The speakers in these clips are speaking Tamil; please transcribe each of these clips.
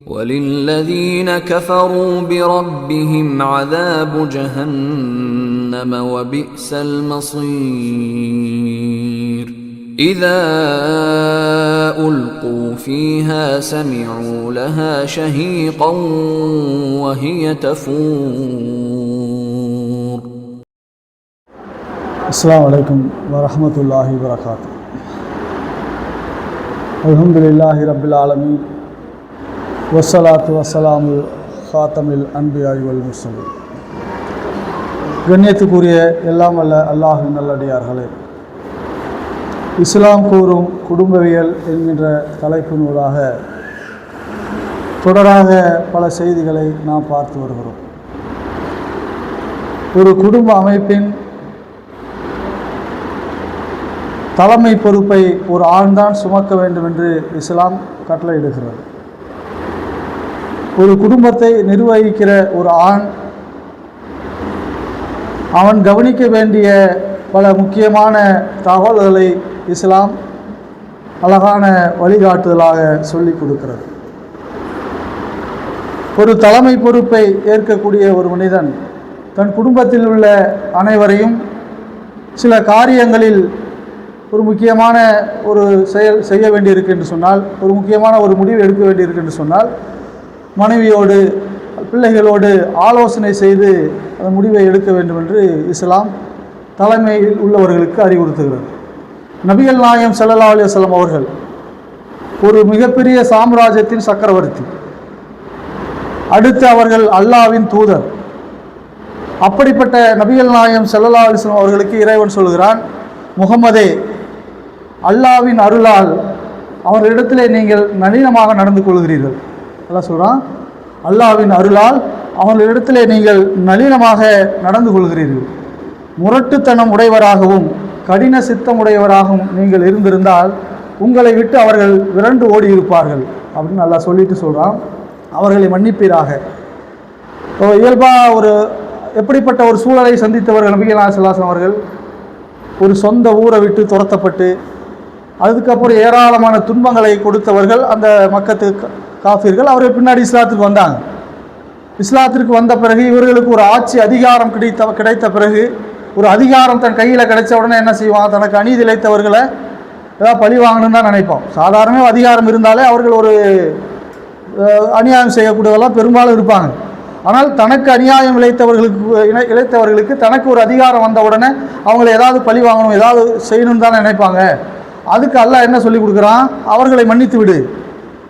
وَلِلَّذِينَ كَفَرُوا بِرَبِّهِمْ عَذَابُ جَهَنَّمَ وَبِئْسَ الْمَصِيرُ إِذَا أُلْقُوا فِيهَا سَمِعُوا لَهَا شَهِيقًا وَهِيَ تَفُورُ. السلام عليكم ورحمة الله وبركاته. الحمد لله رب العالمين வஸ்ஸலாத்து வஸ்ஸலாமு ஹாத்தமில் அன்பியாய் வல் முர்சலீன். கண்ணியத்துக்குரிய எல்லாம் வல்ல அல்லாஹ்வின் நல்லடியார்களே, இஸ்லாம் கூறும் குடும்பவியல் என்கின்ற தலைப்பினூடாக தொடராக பல செய்திகளை நாம் பார்த்து வருகிறோம். ஒரு குடும்ப அமைப்பின் தலைமை பொறுப்பை ஒரு ஆண்தான் சுமக்க வேண்டும் என்று இஸ்லாம் கட்டளையிடுகிறது. ஒரு குடும்பத்தை நிர்வகிக்கிற ஒரு ஆண் அவன் கவனிக்க வேண்டிய பல முக்கியமான தகவல்களை இஸ்லாம் அழகான வழிகாட்டுதலாக சொல்லிக் கொடுக்கிறது. ஒரு தலைமை பொறுப்பை ஏற்கக்கூடிய ஒரு மனிதன் தன் குடும்பத்தில் உள்ள அனைவரையும் சில காரியங்களில் ஒரு முக்கியமான ஒரு செயல் செய்ய வேண்டியிருக்கு என்று சொன்னால், ஒரு முக்கியமான ஒரு முடிவு எடுக்க வேண்டியிருக்கு என்று சொன்னால், மனைவியோடு பிள்ளைகளோடு ஆலோசனை செய்து அந்த முடிவை எடுக்க வேண்டும் என்று இஸ்லாம் தலைமையில் உள்ளவர்களுக்கு அறிவுறுத்துகிறது. நபிகள் நாயகம் ஸல்லல்லாஹு அலைஹி வஸல்லம் அவர்கள் ஒரு மிகப்பெரிய சாம்ராஜ்யத்தின் சக்கரவர்த்தி, அடுத்து அவர்கள் அல்லாஹ்வின் தூதர். அப்படிப்பட்ட நபிகள் நாயகம் ஸல்லல்லாஹு அலைஹி வஸல்லம் அவர்களுக்கு இறைவன் சொல்கிறான், முகம்மதே, அல்லாஹ்வின் அருளால் அவர்களிடத்திலே நீங்கள் நளினமாக நடந்து கொள்கிறீர்கள். அல்லாஹ் சொல்கிறான், அல்லாஹ்வின் அருளால் அவர்களிடத்திலே நீங்கள் நளினமாக நடந்து கொள்கிறீர்கள். முரட்டுத்தனம் உடையவராகவும் கடின சித்தம் உடையவராகவும் நீங்கள் இருந்திருந்தால் உங்களை விட்டு அவர்கள் விரண்டு ஓடி இருப்பார்கள் அப்படின்னு அல்லாஹ் சொல்லிட்டு சொல்கிறான், அவர்களை மன்னிப்பீராக. இயல்பாக எப்படிப்பட்ட ஒரு சூழலை சந்தித்தவர்கள் நபிகள் ஸல்லல்லாஹு அலைஹி வஸல்லம் அவர்கள்? ஒரு சொந்த ஊரை விட்டு துரத்தப்பட்டு அதுக்கப்புறம் ஏராளமான துன்பங்களை கொடுத்தவர்கள் அந்த மக்கத்து காஃபிர்கள். அவர்கள் பின்னாடி இஸ்லாத்துக்கு வந்தாங்க. இஸ்லாத்திற்கு வந்த பிறகு இவர்களுக்கு ஒரு ஆட்சி அதிகாரம் கிடைத்த பிறகு, ஒரு அதிகாரம் தன் கையில் கிடைச்ச உடனே என்ன செய்வாங்க? தனக்கு அநீதி இழைத்தவர்களை ஏதாவது பழி வாங்கணும்னு தான் நினைப்போம். சாதாரண அதிகாரம் இருந்தாலே அவர்கள் ஒரு அநியாயம் செய்யக்கூடியவெல்லாம் பெரும்பாலும் இருப்பாங்க. ஆனால் தனக்கு அநியாயம் இழைத்தவர்களுக்கு தனக்கு ஒரு அதிகாரம் வந்த உடனே அவங்களை ஏதாவது பழி வாங்கணும், ஏதாவது செய்யணும்னு தான் நினைப்பாங்க. அதுக்கு அல்லாஹ் என்ன சொல்லி கொடுக்குறான்? அவர்களை மன்னித்து விடு.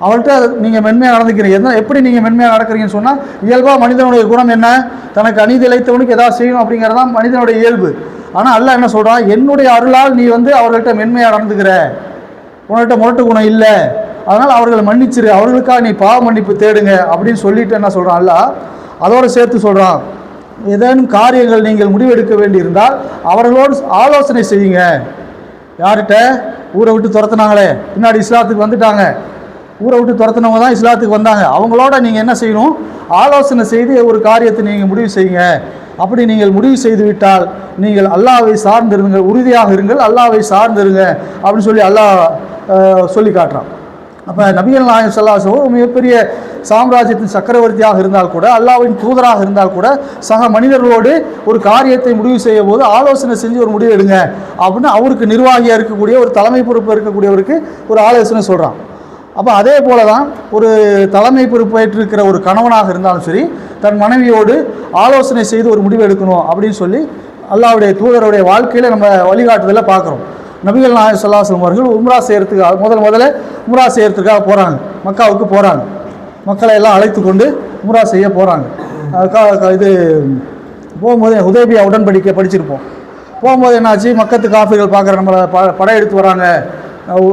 அவர்கிட்ட நீங்கள் மென்மையாக நடந்துக்கிறீங்க. எப்படி நீங்கள் மென்மையாக நடக்கிறீங்கன்னு சொன்னால், இயல்பாக மனிதனுடைய குணம் என்ன? தனக்கு அநீதி இழைத்தவனுக்கு ஏதாவது செய்யணும் அப்படிங்கிறதான் மனிதனுடைய இயல்பு. ஆனால் அல்லாஹ் என்ன சொல்கிறான்? என்னுடைய அருளால் நீ அவர்கள்ட்ட மென்மையாக நடந்துக்கிற, உன்கிட்ட முரட்டு குணம் இல்லை, அதனால் அவர்களை மன்னிச்சிரு, அவர்களுக்காக நீ பாவ மன்னிப்பு தேடுங்க அப்படின்னு சொல்லிட்டு என்ன சொல்கிறான் அல்லாஹ்? அதோடு சேர்த்து சொல்கிறான், ஏதேனும் காரியங்கள் நீங்கள் முடிவெடுக்க வேண்டியிருந்தால் அவர்களோடு ஆலோசனை செய்யுங்க. யார்கிட்ட? ஊரை விட்டு துரத்துனாங்களே, பின்னாடி இஸ்லாத்துக்கு வந்துட்டாங்க, ஊரை விட்டு துரத்துனவங்க தான் இஸ்லாத்துக்கு வந்தாங்க, அவங்களோட நீங்கள் என்ன செய்யணும்? ஆலோசனை செய்து ஒரு காரியத்தை நீங்கள் முடிவு செய்யுங்க. அப்படி நீங்கள் முடிவு செய்து விட்டால் நீங்கள் அல்லாஹ்வை சார்ந்திருங்கள், உறுதியாக இருங்கள், அல்லாஹ்வை சார்ந்திருங்க அப்படின்னு சொல்லி அல்லாஹ் சொல்லி காட்டுறான். அப்போ நபிகள் நாயகம் ஸல்லல்லாஹு அலைஹி வஸல்லம் மிகப்பெரிய சாம்ராஜ்யத்தின் சக்கரவர்த்தியாக இருந்தால் கூட, அல்லாஹ்வின் தூதராக இருந்தால் கூட, சக மனிதர்களோடு ஒரு காரியத்தை முடிவு செய்யும் போது ஆலோசனை செஞ்சு ஒரு முடிவு எடுங்க அப்படின்னு அவருக்கு நிர்வாகியாக இருக்கக்கூடிய ஒரு தலைமை பொறுப்பு இருக்கக்கூடியவருக்கு ஒரு ஆலோசனை சொல்கிறான். அப்போ அதே போல தான் ஒரு தலைமை பொறுப்பேற்றிருக்கிற ஒரு கணவனாக இருந்தாலும் சரி, தன் மனைவியோடு ஆலோசனை செய்து ஒரு முடிவு எடுக்கணும் அப்படின்னு சொல்லி அல்லாஹ்வுடைய தூதருடைய வாழ்க்கையில் நம்ம வழிகாட்டுதலை பார்க்குறோம். நபிகள் நாயகம் ஸல்லல்லாஹு அலைஹி வஸல்லம் அவர்கள் உம்ரா செய்கிறதுக்காக முதல்ல உம்ரா செய்கிறதுக்காக போகிறாங்க, மக்காவுக்கு போகிறாங்க. மக்களை எல்லாம் அழைத்து கொண்டு உம்ரா செய்ய போகிறாங்க. இது போகும்போது ஹுதைபியா உடன்படிக்கை படிச்சிருப்போம். போகும்போது என்னாச்சு? மக்கத்து காஃபிர்கள் பார்க்குற நம்மளை படையெடுத்து வராங்க,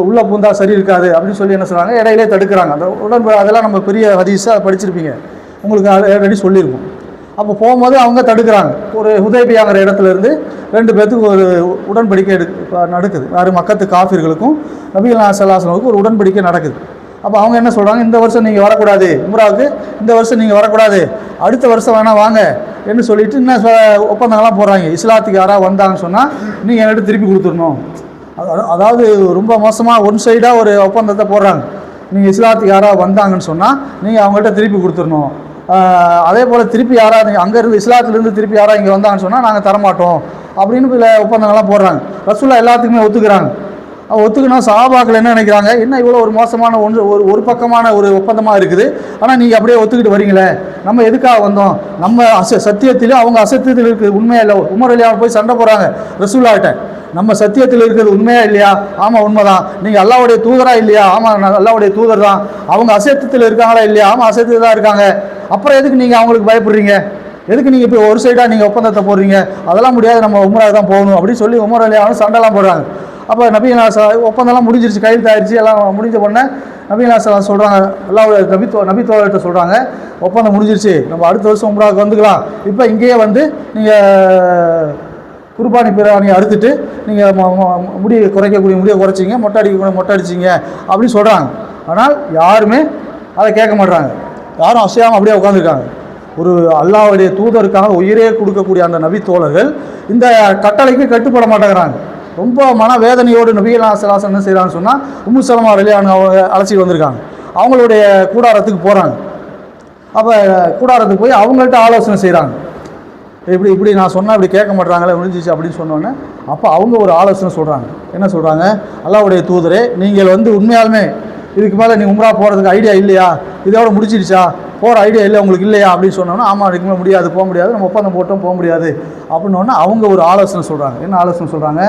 உள்ளே பூந்தா சரி இருக்காது அப்படின்னு சொல்லி என்ன சொல்கிறாங்க? இடையிலே தடுக்கிறாங்க. அந்த அதெல்லாம் நம்ம பெரிய ஹதீஸாக படிச்சிருப்பீங்க, உங்களுக்கு ஆல்ரெடி சொல்லியிருப்போம். அப்போ போகும்போது அவங்க தடுக்கிறாங்க. ஒரு ஹுதைபியாங்கிற இடத்துல இருந்து 2 பேர்த்துக்கு ஒரு உடன்படிக்கை நடக்குது. யார்? மக்கத்து காஃபிர்களுக்கும் நபிகள் நாயகம் ஸல்லல்லாஹு அலைஹி வஸல்லம் ஒரு உடன்படிக்கை நடக்குது. அப்போ அவங்க என்ன சொல்கிறாங்க? இந்த வருஷம் நீங்கள் வரக்கூடாது, உம்ராவுக்கு இந்த வருஷம் நீங்கள் வரக்கூடாது, அடுத்த வருஷம் வேணால் வாங்க என்று சொல்லிட்டு இன்னும் ஒப்பந்தங்கள்லாம் போடுறாங்க. இஸ்லாத்துக்கு யாராவது வந்தாங்கன்னு சொன்னால் நீங்கள் என்கிட்ட திருப்பி கொடுத்துடணும். அதாவது ரொம்ப மோசமாக ஒன் சைடாக ஒரு ஒப்பந்தத்தை போடுறாங்க. நீங்கள் இஸ்லாத்துக்கு யாராவது வந்தாங்கன்னு சொன்னால் நீங்கள் அவங்கள்ட்ட திருப்பி கொடுத்துடணும். அதே போல் திருப்பி யாராவது அங்கேருந்து இஸ்லாத்துலேருந்து திருப்பி யாராவது இங்கே வந்தாங்கன்னு சொன்னால் நாங்கள் தரமாட்டோம் அப்படின்னு சில ஒப்பந்தங்கள்லாம் போடுறாங்க. ரசூலுல்லாஹ் எல்லாத்துக்குமே ஒத்துக்கிறாங்க. ஒத்துக்கினா சஹாபாக்கள் என்ன நினைக்கிறாங்க, என்ன இவ்வளோ ஒரு மோசமான ஒரு பக்கமான ஒரு ஒப்பந்தமாக இருக்குது, ஆனால் நீங்கள் அப்படியே ஒத்துக்கிட்டு வரீங்களே, நம்ம எதுக்காக வந்தோம், நம்ம சத்தியத்திலும் அவங்க அசத்தியத்தில் இருக்குது உண்மையா இல்லை. உமர் அலியாவை போய் சண்டை போகிறாங்க ரசூலுல்லாஹ்ட்ட, நம்ம சத்தியத்தில் இருக்கிறது உண்மையா இல்லையா, ஆமாம் உண்மைதான். நீங்கள் அல்லாஹ்வுடைய தூதரா இல்லையா, ஆமாம் அல்லாஹ்வுடைய தூதர் தான். அவங்க அசத்தியத்தில் இருக்காங்களா இல்லையா, ஆமாம் அசத்தியத்தில் தான் இருக்காங்க. அப்புறம் எதுக்கு நீங்கள் அவங்களுக்கு பயப்படுறீங்க, எதுக்கு நீங்கள் இப்போ ஒரு சைடாக நீங்கள் ஒப்பந்தத்தை போடுறீங்க, அதெல்லாம் முடியாது, நம்ம உமராக தான் போகணும் அப்படின்னு சொல்லி உமர் அலியாவும் சண்டைலாம் போடுறாங்க. அப்போ நபிகள் நாயகம் ஒப்பந்தம்லாம் முடிஞ்சிருச்சு, கையெழுத்தாயிருச்சு, எல்லாம் முடிஞ்ச உடனே நபிகள் நாயகம் சொல்கிறாங்க, அல்லாஹ்வுடைய நபித்தோழர்கிட்ட சொல்கிறாங்க, ஒப்பந்தம் முடிஞ்சிருச்சு, நம்ம அடுத்த வருஷம் உம்ராவுக்கு வந்துக்கலாம், இப்போ இங்கேயே வந்து நீங்கள் குர்பானி பிராணியை அறுத்துட்டு நீங்கள் முடியை குறைக்கக்கூடிய முடியை குறைச்சிங்க, மொட்டை அடிக்கக்கூடிய மொட்டை அடிச்சிங்க அப்படின்னு சொல்கிறாங்க. ஆனால் யாருமே அதை கேட்க மாட்டாங்க, யாரும் அசையாமல் அப்படியே உட்காந்துருக்காங்க. ஒரு அல்லாஹ்வுடைய தூதருக்காக உயிரே கொடுக்கக்கூடிய அந்த நபித்தோழர்கள் இந்த கட்டளைக்கு கட்டுப்பட மாட்டேங்கிறாங்க. ரொம்ப மனவேதனையோடு நபிகள் நாயகம் என்ன செய்கிறான்னு சொன்னால் உம்மு சலமா ரலியல்லாஹு அவங்க அழைச்சிட்டு வந்திருக்காங்க. அவங்களுடைய கூடாரத்துக்கு போகிறாங்க. அப்போ கூடாரத்துக்கு போய் அவங்கள்ட்ட ஆலோசனை செய்கிறாங்க. இப்படி நான் சொன்னால் இப்படி கேட்க மாட்டாங்களே முடிஞ்சிச்சு அப்படின்னு சொன்னோன்னே அப்போ அவங்க ஒரு ஆலோசனை சொல்கிறாங்க. என்ன சொல்கிறாங்க, அல்லாஹ்வுடைய தூதரே, நீங்கள் வந்து உண்மையாலுமே இதுக்கு மேலே நீங்கள் உம்ரா போகிறதுக்கு ஐடியா இல்லையா, இதோட முடிச்சிருச்சா, போகிற ஐடியா இல்லை உங்களுக்கு இல்லையா அப்படின்னு சொன்னோன்னா, ஆமாம் இதுக்கு மேலே முடியாது, போக முடியாது, நம்ம ஒப்பந்தம் போட்டோம் போக முடியாது அப்படின்னோடனே அவங்க ஒரு ஆலோசனை சொல்கிறாங்க. என்ன ஆலோசனை சொல்கிறாங்க,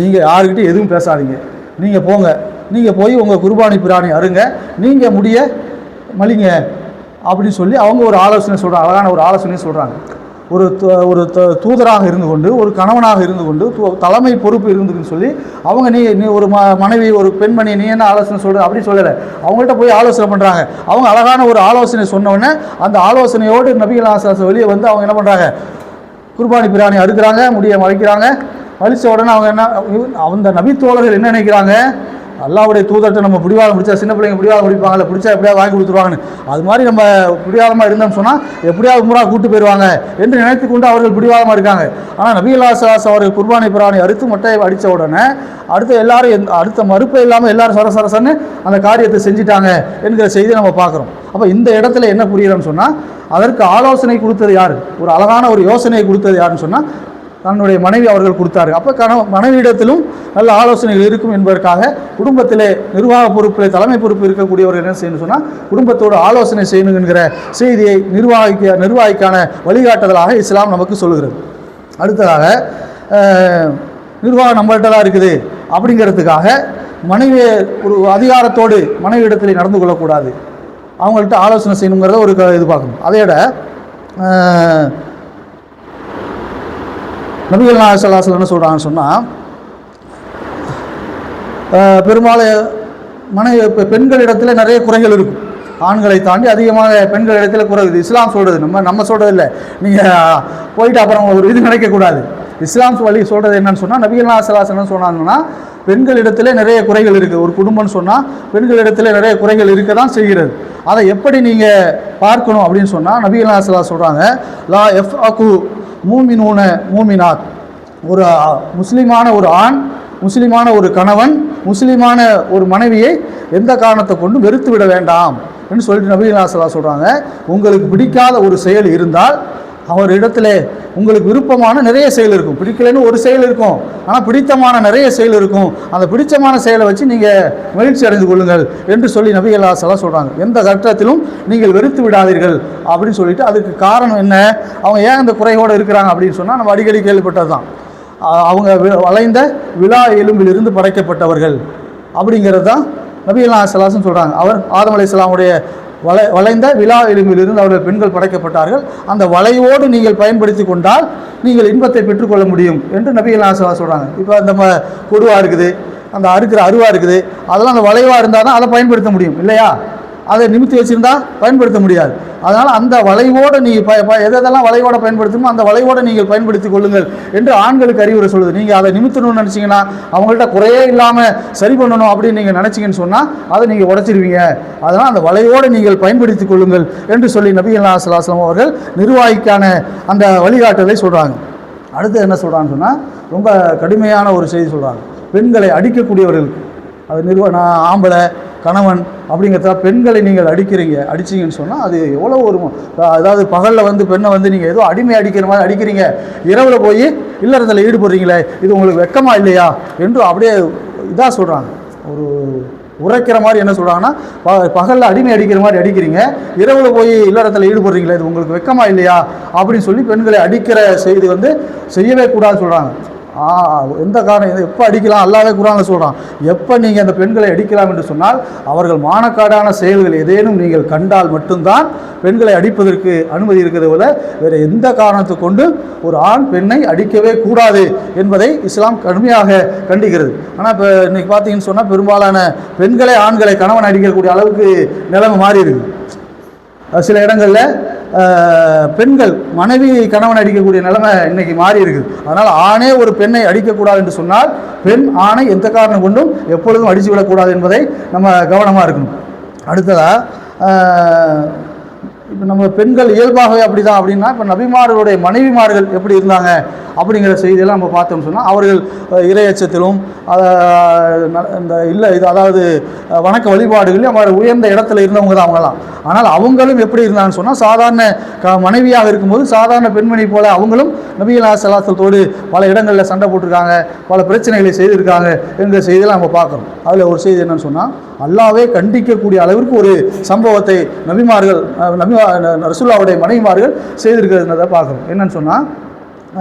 நீங்கள் யாருக்கிட்டையும் எதுவும் பேசாதீங்க, நீங்கள் போங்க, நீங்கள் போய் உங்கள் குர்பானி பிராணி அருங்க, நீங்கள் முடிய மலிங்க அப்படின்னு சொல்லி அவங்க ஒரு ஆலோசனை சொல்கிறாங்க. அழகான ஒரு ஆலோசனையை சொல்கிறாங்க. ஒரு தூதராக இருந்து கொண்டு, ஒரு கணவனாக இருந்து கொண்டு, தலைமை பொறுப்பு இருந்துக்குன்னு சொல்லி அவங்க நீ ஒரு மனைவி, ஒரு பெண்மணி, நீ என்ன ஆலோசனை சொல்கிற அப்படி சொல்லலை, அவங்கள்ட்ட போய் ஆலோசனை பண்ணுறாங்க. அவங்க அழகான ஒரு ஆலோசனை சொன்னோடனே அந்த ஆலோசனையோடு நபிகள் நாயகம் வெளியே வந்து அவங்க என்ன பண்ணுறாங்க, குர்பானி பிராணி அறுக்கிறாங்க, முடியை மறைக்கிறாங்க. வலிச்ச உடனே அவங்க என்ன, அந்த நபித்தோழர்கள் என்ன நினைக்கிறாங்க, அல்லாஹ்வுடைய தூதர்கிட்ட நம்ம பிடிவாதம் பிடிச்சா, சின்ன பிள்ளைங்க பிடிவாதம் பிடிப்பாங்கல்ல, பிடிச்சா எப்படியாவது வாங்கி கொடுத்துருவாங்கன்னு, அது மாதிரி நம்ம பிடிவாதமாக இருந்தோம்னு சொன்னால் எப்படியாவது உம்ரா கூட்டு போயிடுவாங்க என்று நினைத்து கொண்டு அவர்கள் பிடிவாதமாக இருக்காங்க. ஆனால் நபிகள் நாயகம் அவர்கள் குர்பானி பிராணி அறுத்து மொட்டையை அடித்த உடனே அடுத்த மறுப்பே இல்லாமல் எல்லாரும் சரசரசன்னு அந்த காரியத்தை செஞ்சுட்டாங்க என்கிற செய்தி நம்ம பார்க்குறோம். அப்போ இந்த இடத்துல என்ன புரியுறோம்னு சொன்னால், அதற்கு ஆலோசனை கொடுத்தது யார், ஒரு அழகான ஒரு யோசனையை கொடுத்தது யாருன்னு சொன்னால் தன்னுடைய மனைவி அவர்கள் கொடுத்தாரு. அப்போ மனைவியிடத்திலும் நல்ல ஆலோசனைகள் இருக்கும் என்பதற்காக குடும்பத்திலே நிர்வாக பொறுப்பில் தலைமை பொறுப்பு இருக்கக்கூடியவர்கள் என்ன செய்யணும்னு சொன்னால் குடும்பத்தோடு ஆலோசனை செய்யணும் என்கிற செய்தியை நிர்வாகிக்கான வழிகாட்டுதலாக இஸ்லாம் நமக்கு சொல்லுகிறது. அடுத்ததாக நிர்வாகம் நம்மள்கிட்ட தான் இருக்குது அப்படிங்கிறதுக்காக மனைவியை ஒரு அதிகாரத்தோடு மனைவியிடத்தில் நடந்து கொள்ளக்கூடாது, அவங்கள்ட்ட ஆலோசனை செய்யணுங்கிறத ஒரு இது பார்க்கணும். அதையோட நபிகள் நாயகம் ஸல்லல்லாஹு அலைஹி வஸல்லம் என்ன சொல்கிறாங்கன்னு சொன்னால், பெரும்பாலும் பெண்களிடத்தில் நிறைய குறைகள் இருக்கும், ஆண்களை தாண்டி அதிகமாக பெண்களிடத்தில் குறை. இஸ்லாம் சொல்கிறது, நம்ம சொல்கிறது இல்லை. நீங்கள் போயிட்டு அப்புறம் ஒரு இது நினைக்கக்கூடாது. இஸ்லாம் வழி சொல்கிறது என்னன்னு சொன்னால், நபிகள் நாயகம் ஸல்லல்லாஹு அலைஹி வஸல்லம் சொன்னாங்கன்னா பெண்களிடத்தில் நிறைய குறைகள் இருக்குது. ஒரு குடும்பம்னு சொன்னால் பெண்களிடத்தில் நிறைய குறைகள் இருக்க தான் செய்கிறது. அதை எப்படி நீங்கள் பார்க்கணும் அப்படின்னு சொன்னால் நபிகள் நாயகம் ஸல்லல்லாஹு அலைஹி வஸல்லம் சொல்கிறாங்க, லா எஃப் அகு மூமினூன மூமினாத், ஒரு முஸ்லீமான ஒரு ஆண், முஸ்லீமான ஒரு கணவன், முஸ்லீமான ஒரு மனைவியை எந்த காரணத்தை கொண்டு வெறுத்து விட வேண்டாம் என்று சொல்லிட்டு நபிகள் நாயகம் ஸல்லல்லாஹு அலைஹி வஸல்லம் சொல்கிறாங்க. உங்களுக்கு பிடிக்காத ஒரு செயல் இருந்தால் அவர் இடத்துல உங்களுக்கு விருப்பமான நிறைய செயல் இருக்கும், பிடிக்கலன்னு ஒரு செயல் இருக்கும், ஆனால் பிடித்தமான நிறைய செயல் இருக்கும். அந்த பிடித்தமான செயலை வச்சு நீங்கள் மகிழ்ச்சி அடைந்து கொள்ளுங்கள் என்று சொல்லி நபிகள் நாயகம் ஸல்லல்லாஹு அலைஹி வஸல்லம் சொல்கிறாங்க. எந்த கட்டத்திலும் நீங்கள் வெறுத்து விடாதீர்கள் அப்படின்னு சொல்லிட்டு, அதுக்கு காரணம் என்ன, அவங்க ஏன் இந்த குறையோடு இருக்கிறாங்க அப்படின்னு சொன்னால் நம்ம அடிக்கடி கேள்விப்பட்டது தான், அவங்க வளைந்த விழா எலும்பிலிருந்து படைக்கப்பட்டவர்கள் அப்படிங்கிறது தான் நபிகள் நாயகம் ஸல்லல்லாஹு அலைஹி வஸல்லம் சொல்கிறாங்க. அவர் ஆதம் அலைஹிஸ்ஸலாமுடைய வளைந்த விழா எலும்பிலிருந்து அவர்கள் பெண்கள் படைக்கப்பட்டார்கள், அந்த வளைவோடு நீங்கள் பயன்படுத்தி கொண்டால் நீங்கள் இன்பத்தை பெற்றுக்கொள்ள முடியும் என்று நபிகள் நாயகம் ஸல்லல்லாஹு அலைஹி வஸல்லம் சொல்கிறாங்க. இப்போ நம்ம கொடுவா இருக்குது, அந்த அறுக்கிற அருவா இருக்குது, அதெல்லாம் அந்த வளைவாக இருந்தால் தான் அதை பயன்படுத்த முடியும் இல்லையா, அதை நிமித்தி வச்சுருந்தா பயன்படுத்த முடியாது. அதனால் அந்த வளைவோடு நீங்கள் எதெல்லாம் வளைவோடு பயன்படுத்தணுமோ அந்த வளைவோடு நீங்கள் பயன்படுத்தி கொள்ளுங்கள் என்று ஆண்களுக்கு அறிவுரை சொல்லுது. நீங்கள் அதை நிமித்தணும்னு நினச்சிங்கன்னா, அவங்கள்ட்ட குறையே இல்லாமல் சரி பண்ணணும் அப்படின்னு நீங்கள் நினச்சிங்கன்னு சொன்னால் அதை நீங்கள் உடச்சிருவீங்க. அதனால் அந்த வளைவோடு நீங்கள் பயன்படுத்தி கொள்ளுங்கள் என்று சொல்லி நபிகள் நாயகம் ஸல்லல்லாஹு அலைஹி வஸல்லம் அவர்கள் நிர்வாகிக்கான அந்த வழிகாட்டுதலை சொல்கிறாங்க. அடுத்து என்ன சொல்கிறான்னு சொன்னால், ரொம்ப கடுமையான ஒரு செய்தி சொல்கிறாங்க. பெண்களை அடிக்கக்கூடியவர்களுக்கு, அது ஆம்பளை கணவன் அப்படிங்கிறத பெண்களை நீங்கள் அடிச்சிங்கன்னு சொன்னால் அது எவ்வளோ ஒரு, அதாவது பகலில் வந்து பெண்ணை வந்து நீங்கள் ஏதோ அடிமை அடிக்கிற மாதிரி அடிக்கிறீங்க, இரவில் போய் இல்லறத்தில் ஈடுபடுறீங்களே, இது உங்களுக்கு வெக்கமா இல்லையா என்று அப்படியே இதாக சொல்கிறாங்க. ஒரு உரைக்கிற மாதிரி என்ன சொல்கிறாங்கன்னா, பகலில் அடிமை அடிக்கிற மாதிரி அடிக்கிறீங்க, இரவில் போய் இல்லறத்தில் ஈடுபடுறீங்களே, இது உங்களுக்கு வெக்கமா இல்லையா அப்படின்னு சொல்லி பெண்களை அடிக்கிற செய்தி வந்து செய்யவே கூடாதுன்னு சொல்கிறாங்க. எந்த காரணம் எப்போ அடிக்கலாம் அல்லாவே குர்ஆனில் சொல்கிறான். எப்போ நீங்கள் அந்த பெண்களை அடிக்கலாம் என்று சொன்னால் அவர்கள் மானக்காடான செயல்கள் ஏதேனும் நீங்கள் கண்டால் மட்டும்தான் பெண்களை அடிப்பதற்கு அனுமதி இருக்கிறது போல வேறு எந்த காரணத்தை கொண்டு ஒரு ஆண் பெண்ணை அடிக்கவே கூடாது என்பதை இஸ்லாம் கடுமையாக கண்டிக்கிறது. ஆனால் இப்போ இன்றைக்கி பார்த்தீங்கன்னு சொன்னால் பெரும்பாலான பெண்களே ஆண்களை கணவன் அடிக்கக்கூடிய அளவுக்கு நிலைமை மாறி இருக்குது. சில இடங்களில் பெண்கள் மனைவி கணவன் அடிக்கக்கூடிய நிலைமை இன்னைக்கு மாறி இருக்குது. அதனால் ஆணே ஒரு பெண்ணை அடிக்கக்கூடாது என்று சொன்னால் பெண் ஆணை எந்த காரணம் கொண்டும் எப்பொழுதும் அடித்து விடக்கூடாது என்பதை நம்ம கவனமாக இருக்கணும். அடுத்ததாக இப்போ நம்ம பெண்கள் இயல்பாகவே அப்படி தான் அப்படின்னா, இப்போ நபிமார்களுடைய மனைவிமார்கள் எப்படி இருந்தாங்க அப்படிங்கிற செய்தியெல்லாம் நம்ம பார்த்தோம்னு சொன்னால் அவர்கள் இறையச்சத்திலும் இந்த அதாவது வணக்க வழிபாடுகளையும் அவர் உயர்ந்த இடத்துல இருந்தவங்க தான் அவங்களாம். ஆனால் அவங்களும் எப்படி இருந்தாங்கன்னு சொன்னால் சாதாரண மனைவியாக இருக்கும்போது சாதாரண பெண்மணி போல் அவங்களும் நபிகள் ஸல்லல்லாஹு பல இடங்களில் சண்டை போட்டிருக்காங்க, பல பிரச்சனைகளை செய்திருக்காங்க என்கிற செய்தியெல்லாம் நம்ம பார்க்குறோம். அதில் ஒரு செய்தி என்னன்னு சொன்னால் அல்லாவே கண்டிக்கக்கூடிய அளவிற்கு ஒரு சம்பவத்தை நபிமார்கள் ரசூலுல்லாஹ்வுடைய மனைவிமார்கள் செய்திருக்கிறத பார்க்குறோம். என்னன்னு சொன்னால்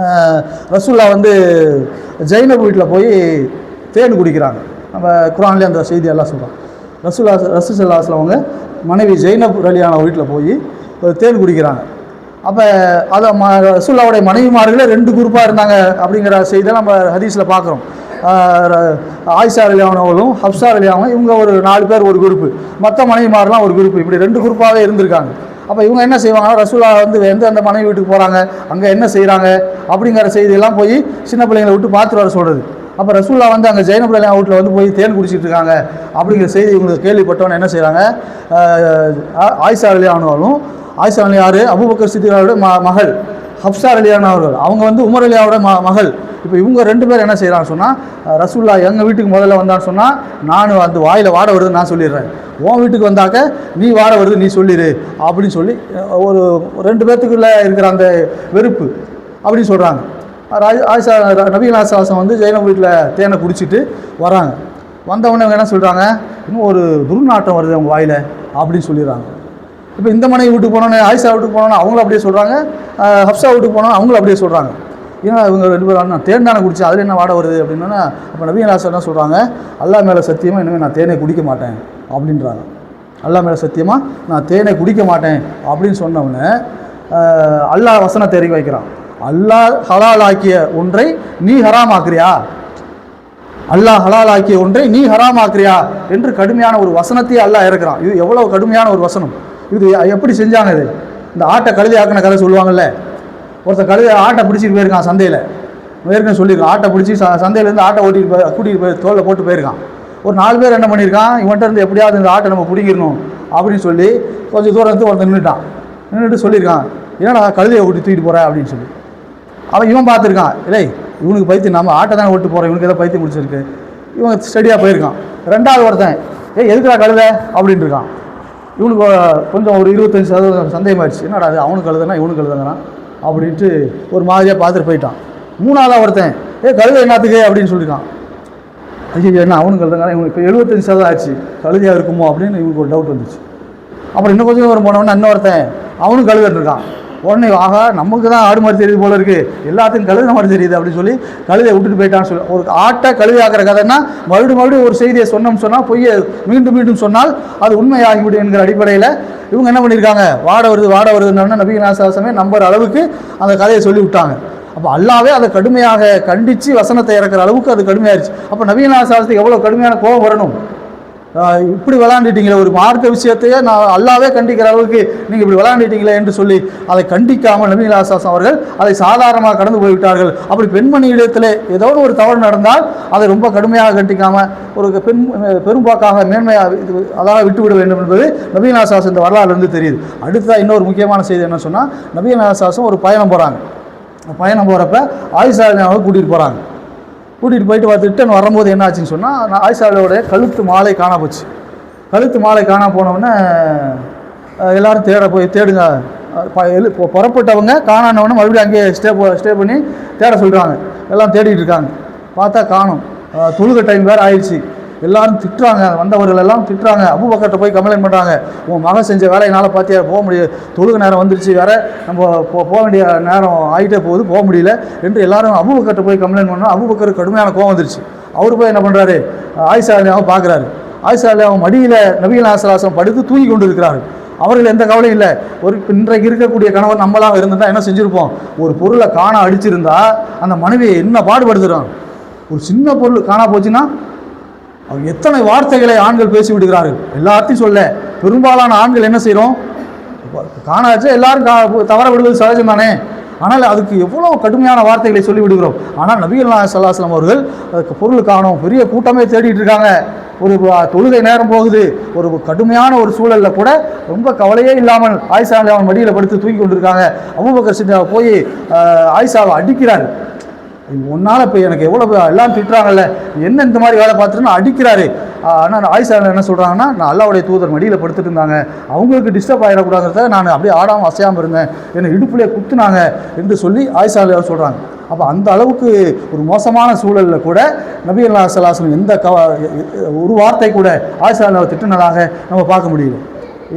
ரசூல்லா வந்து ஜைனப் வீட்டில் போய் தேன் குடிக்கிறாங்க. நம்ம குர்ஆன்லேயே அந்த செய்தியெல்லாம் சொல்கிறோம். ரசூல் ஸல்லல்லாஹு அலைஹி அவங்க மனைவி ஜைனப் ரலியான வீட்டில் போய் தேன் குடிக்கிறாங்க. அப்போ அதை ரசூலுல்லாஹ்வுடைய மனைவிமார்களே 2 குரூப்பாக இருந்தாங்க அப்படிங்கிற செய்தியெல்லாம் நம்ம ஹதீஸில் பார்க்குறோம். ஆயிஷா ரலியல்லாஹு ஹப்ஸா ரலியல்லாஹு இவங்க ஒரு 4 பேர் ஒரு குரூப்பு, மற்ற மனைவிமாரெலாம் ஒரு குரூப்பு, இப்படி 2 குரூப்பாகவே இருந்திருக்காங்க. அப்போ இவங்க என்ன செய்வாங்கன்னா ரசூலா வந்து எந்த மனைவி வீட்டுக்கு போகிறாங்க, அங்கே என்ன செய்கிறாங்க அப்படிங்கிற செய்தியெல்லாம் போய் சின்ன பிள்ளைங்களை விட்டு பார்த்துட்டு வர சொல்கிறது. அப்போ ரசூல்லா வந்து அங்கே ஜைனப் ரலியல்லாஹு வீட்டில் வந்து போய் தேன் குடிச்சிட்டு இருக்காங்க அப்படிங்கிற செய்தி இவங்களுக்கு கேள்விப்பட்டவொன்னே என்ன செய்கிறாங்க, ஆயிஷா ரலியல்லாஹு ஆயிஷா யார், அபூபக்கர் சித்தியோட மகள் ஹப்ஸா ரலியல்லாஹு அவர்கள், அவங்க வந்து உமர் ரலியல்லாஹுவோட மகள். இப்போ இவங்க 2 பேர் என்ன செய்கிறான்னு சொன்னால் ரசூல்லா எங்கள் வீட்டுக்கு முதல்ல வந்தான்னு சொன்னால் நான் அந்த வாயில் வாட வருதுன்னு நான் சொல்லிடுறேன், உன் வீட்டுக்கு வந்தாக்க நீ வாட வருது நீ சொல்லிடு அப்படின்னு சொல்லி ஒரு 2 பேர்த்துக்குள்ளே இருக்கிற அந்த வெறுப்பு அப்படின்னு சொல்கிறாங்க. ஆயிஷா நபிகள் ஸல்லல்லாஹு வந்து ஜைனப் வீட்டில் தேனை குடிச்சிட்டு வராங்க. வந்தவொடனே அவங்க என்ன சொல்கிறாங்க, இன்னும் ஒரு துர்நாற்றம் வருது அவங்க வாயில் அப்படின்னு சொல்லிடுறாங்க. இப்போ இந்த மனைவி வீட்டுக்கு போனோன்னே ஆயிஷா வீட்டுக்கு போனோன்னா அவங்களும் அப்படியே சொல்கிறாங்க, ஹப்ஸா வீட்டுக்கு போனோன்னா அவங்களும் அப்படியே சொல்கிறாங்க. ஏன்னா இவங்க 2 பேரும் நான் தேன் தானே குடித்தேன் அதில் என்ன வாட வருது அப்படின்னா, அப்போ நபிகள் என்ன சொல்கிறாங்க, அல்லாஹ் மேலே சத்தியமாக இனிமேல் நான் தேனை குடிக்க மாட்டேன் அப்படின்றாங்க. அல்லாஹ் மேலே சத்தியமாக நான் தேனை குடிக்க மாட்டேன் அப்படின்னு சொன்னவொடனே அல்லாஹ் வசனத்தை இறக்கி வைக்கிறான். அல்லாஹ் ஹலால் ஆக்கிய ஒன்றை நீ ஹராமாக்குறியா, அல்லாஹ் ஹலால் ஆக்கிய ஒன்றை நீ ஹராமாக்குறியா என்று கடுமையான ஒரு வசனத்தையே அல்லாஹ் இறக்குறான். இது எவ்வளோ கடுமையான ஒரு வசனம். இது எப்படி செஞ்சாங்க, இது இந்த ஆட்டை கழுதி ஆக்கின கதை சொல்லுவாங்கல்ல, ஒருத்தர் கழுதை ஆட்டை பிடிச்சிட்டு போயிருக்கான் சந்தையில், ஏற்கனவே சொல்லியிருக்கான், ஆட்டை பிடிச்சி சந்தையிலேருந்து ஆட்டை கூட்டிகிட்டு போய் தோளில் போட்டு போயிருக்கான். ஒரு 4 பேர் என்ன பண்ணியிருக்கான், இவன்கிட்ட இருந்து எப்படியாவது இந்த ஆட்டை நம்ம பிடிக்கணும் அப்படின்னு சொல்லி கொஞ்சம் தூரம் வந்து ஒருத்தர் நின்றுட்டு சொல்லியிருக்கான், ஏன்னா கழுதையை ஓட்டி தூக்கிட்டு போகிறேன் அப்படின்னு சொல்லி. அவன் இவன் பார்த்துருக்கான், இல்லை இவனுக்கு பைத்தியம், நம்ம ஆட்டை தானே ஓட்டு போகிறோம், இவனுக்கு எதாவது பைத்தியம் முடிச்சிருக்கு, இவன் ஸ்டடியாக போயிருக்கான். 2வது ஒருத்தன் எதுக்குடா கழுதை அப்படின்ட்டு இருக்கான். இவனுக்கு கொஞ்சம் ஒரு 25% சந்தேகமாகிடுச்சு, என்னடா அது அவனுக்கு கழுதுனா இவனுக்கு கழுதுங்கிறான் அப்படின்ட்டு ஒரு மாதிரியாக பார்த்துட்டு போயிட்டான். 3வது ஒருத்தன் கழுதை என்னத்துக்கு அப்படின்னு சொல்லியிருக்கான். ஐயோ என்ன அவனுக்கு கழுதுங்கிறான், இவனுக்கு இப்போ 75% ஆச்சு, கழுதையாக இருக்குமோ அப்படின்னு இவனுக்கு ஒரு டவுட் வந்துச்சு. அப்புறம் இன்னும் கொஞ்சம் ஒரு போனவொன்னே இன்னொருத்தன் அவனும் கழுதுன்னு இருக்கான். உடனே ஆகா நமக்கு தான் ஆடு மாதிரி தெரியுது போல இருக்குது, எல்லாத்துக்கும் கழுத மாதிரி தெரியுது அப்படின்னு சொல்லி கழுதையை விட்டுட்டு போயிட்டான்னு சொல்லி ஒரு ஆட்டை கழுதை ஆக்கிற கதைன்னா மறுபடியும் ஒரு செய்தியை சொன்னால் பொய்யை மீண்டும் சொன்னால் அது உண்மையாகிவிடும் என்கிற அடிப்படையில் இவங்க என்ன பண்ணியிருக்காங்க, வாட வருதுன்னு நபிகள் ஸல்லல்லாஹு நம்புற அளவுக்கு அந்த கதையை சொல்லி விட்டாங்க. அப்போ அல்லாவே அதை கடுமையாக கண்டித்து வசனத்தை இறக்குற அளவுக்கு அது கடுமையாயிருச்சு. அப்போ நபிகள் ஸல்லல்லாஹு எவ்வளோ கடுமையான கோபம் வரணும், இப்படி விளாண்டுட்டீங்களே ஒரு மார்க்க விஷயத்தையே நான் அல்லாவே கண்டிக்கிற அளவுக்கு நீங்கள் இப்படி விளாண்டுட்டீங்களே என்று சொல்லி அதை கண்டிக்காமல் நபிகள் ஸல்லல்லாஹு அவர்கள் அதை சாதாரணமாக கடந்து போய்விட்டார்கள். அப்படி பெண்மணி இடத்துல ஏதோ ஒரு தவறு நடந்தால் அதை ரொம்ப கடுமையாக கண்டிக்காமல் ஒரு பெரும்பாக்காக மேன்மையாக அதாக விட்டுவிட வேண்டும் என்பது நபிகள் ஸல்லல்லாஹு இந்த வரலாறுலேருந்து தெரியுது. அடுத்ததாக இன்னொரு முக்கியமான செய்தி என்ன சொன்னால், நபிகள் ஸல்லல்லாஹு ஒரு பயணம் போகிறாங்க. பயணம் போகிறப்ப ஆயிஷா ரலியல்லாஹு கூட்டிகிட்டு போகிறாங்க. கூட்டிகிட்டு போயிட்டு ரிட்டர்ன் வரும்போது என்ன ஆச்சுன்னு சொன்னால் ஆயிஷாவோடைய கழுத்து மாலை காண போச்சு. கழுத்து மாலை காணாம போனவுடனே எல்லாரும் தேடுங்க. புறப்பட்டவங்க காணானவொன்னே மறுபடியும் அங்கேயே ஸ்டே பண்ணி தேட சொல்கிறாங்க. எல்லாம் தேடிட்டு இருக்காங்க. பார்த்தா காணும். தொழுகை டைம் வேறு ஆயிடுச்சு. எல்லாரும் திட்டுறாங்க, வந்தவர்கள் எல்லாம் திட்டுறாங்க. அபூபக்கர்ட்ட போய் கம்ப்ளைண்ட் பண்ணுறாங்க, உன் மகன் செஞ்ச வேலையினால் பார்த்தியா போக முடியாது, தொழுகை நேரம் வந்துருச்சு, வேற நம்ம போக வேண்டிய நேரம் ஆகிட்டே போகுது, போக முடியல என்று எல்லாரும் அபூபக்கர்ட்ட போய் கம்ப்ளைண்ட் பண்ணோம். அபூபக்கருக்கு கடுமையான கோவம் வந்துருச்சு. அவர் போய் என்ன பண்ணுறாரு, ஆயிஷா ரலியல்லாஹு அன்ஹா பார்க்குறாரு. ஆயிஷா ரலியல்லாஹு அன்ஹா மடியில் நபிகள் நாயகம் ஸல்லல்லாஹு அலைஹி வஸல்லம் படுத்து தூங்கி கொண்டு இருக்கிறாரு. அவர்கள் எந்த கவலையும் இல்லை. இன்றைக்கு இருக்கக்கூடிய கணவர் நம்மளாம் இருந்திருந்தால் என்ன செஞ்சுருப்போம், ஒரு பொருளை காணா அடிச்சிருந்தா அந்த மனைவியை என்ன பாடுபடுத்துகிறான். ஒரு சின்ன பொருள் காணா போச்சுன்னா அவங்க எத்தனை வார்த்தைகளை ஆண்கள் பேசி விடுகிறார்கள். எல்லாத்தையும் சொல்ல பெரும்பாலான ஆண்கள் என்ன செய்கிறோம், காணாச்சு எல்லாரும் தவற விடுவது சகஜம் தானே. ஆனால் அதுக்கு எவ்வளோ கடுமையான வார்த்தைகளை சொல்லி விடுகிறோம். ஆனால் நபிகள் நாயகம் ஸல்லல்லாஹு அலைஹி வஸல்லம் அவர்கள் அதுக்கு பொருள் காணோம், பெரிய கூட்டமே தேடிட்டு இருக்காங்க, ஒரு தொழுகை நேரம் போகுது, ஒரு கடுமையான ஒரு சூழலில் கூட ரொம்ப கவலையே இல்லாமல் ஆயிஷா அவன் மடியில் படுத்து தூக்கி கொண்டிருக்காங்க. அபூபக்கர் சித்திக் போய் ஆயிஷாவை அடிக்கிறார். ஒன்னால் இப்போ எனக்கு எவ்வளோ எல்லாம் திட்டுறாங்கல்ல, என்ன இந்த மாதிரி வேலை பார்த்துட்டு அடிக்கிறாரு. ஆனால் ஆயிஷா என்ன சொல்கிறாங்கன்னா, நான் அல்லாஹ்வுடைய தூதர் மடியில் படுத்துட்டு இருந்தாங்க, அவங்களுக்கு டிஸ்டர்ப் ஆகிடக்கூடாதுன்றத நான் அப்படியே ஆடாமல் அசையாமல் இருந்தேன், என்னை இடுப்புலேயே குத்துனாங்க என்று சொல்லி ஆயிஷா சொல்கிறாங்க. அப்போ அந்த அளவுக்கு ஒரு மோசமான சூழலில் கூட நபிகள் நாயகம் ஸல்லல்லாஹு அலைஹி வஸல்லம் எந்த ஒரு வார்த்தை கூட ஆயிஷா திட்டுனதாக நம்ம பார்க்க முடியல.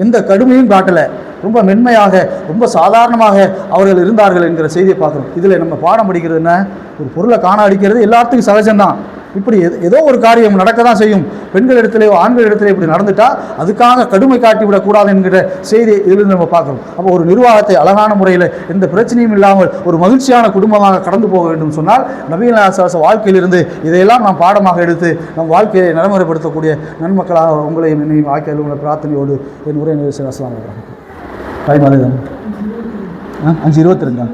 எந்த கடுமையும் காட்டலை. ரொம்ப மென்மையாக, ரொம்ப சாதாரணமாக அவர்கள் இருந்தார்கள் என்கிற செய்தியை பார்க்குறோம். இதில் நம்ம பாடம் படிக்கிறது என்ன, ஒரு பொருளை காண அடிக்கிறது எல்லாத்துக்கும் சகஜம்தான். இப்படி ஏதோ ஒரு காரியம் நடக்க தான் செய்யும். பெண்கள் இடத்துலையோ ஆண்கள் இடத்துல இப்படி நடந்துட்டால் அதுக்காக கடுமை காட்டிவிடக்கூடாது என்கிற செய்தியை இதிலிருந்து நம்ம பார்க்குறோம். அப்போ ஒரு நிர்வாகத்தை அழகான முறையில் எந்த பிரச்சனையும் இல்லாமல் ஒரு மகிழ்ச்சியான குடும்பமாக கடந்து போக வேண்டும் சொன்னால் நபிகள் நாயகம் ஸல்லல்லாஹு அலைஹி வஸல்லம் வாழ்க்கையிலிருந்து இதையெல்லாம் நாம் பாடமாக எடுத்து நம் வாழ்க்கையை நடைமுறைப்படுத்தக்கூடிய நன்மக்களாக உங்களை என்னையும் ஆக்கிய உங்களை பிரார்த்தனையோடு என் உரை நிறைவு செய்ய. அஸ்ஸலாமு அலைக்கும். டைம் அதே தான் 5:22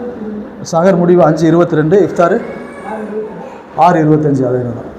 சகர் முடிவு 5:22, இஃப்தார் 6:25 அதே தான்.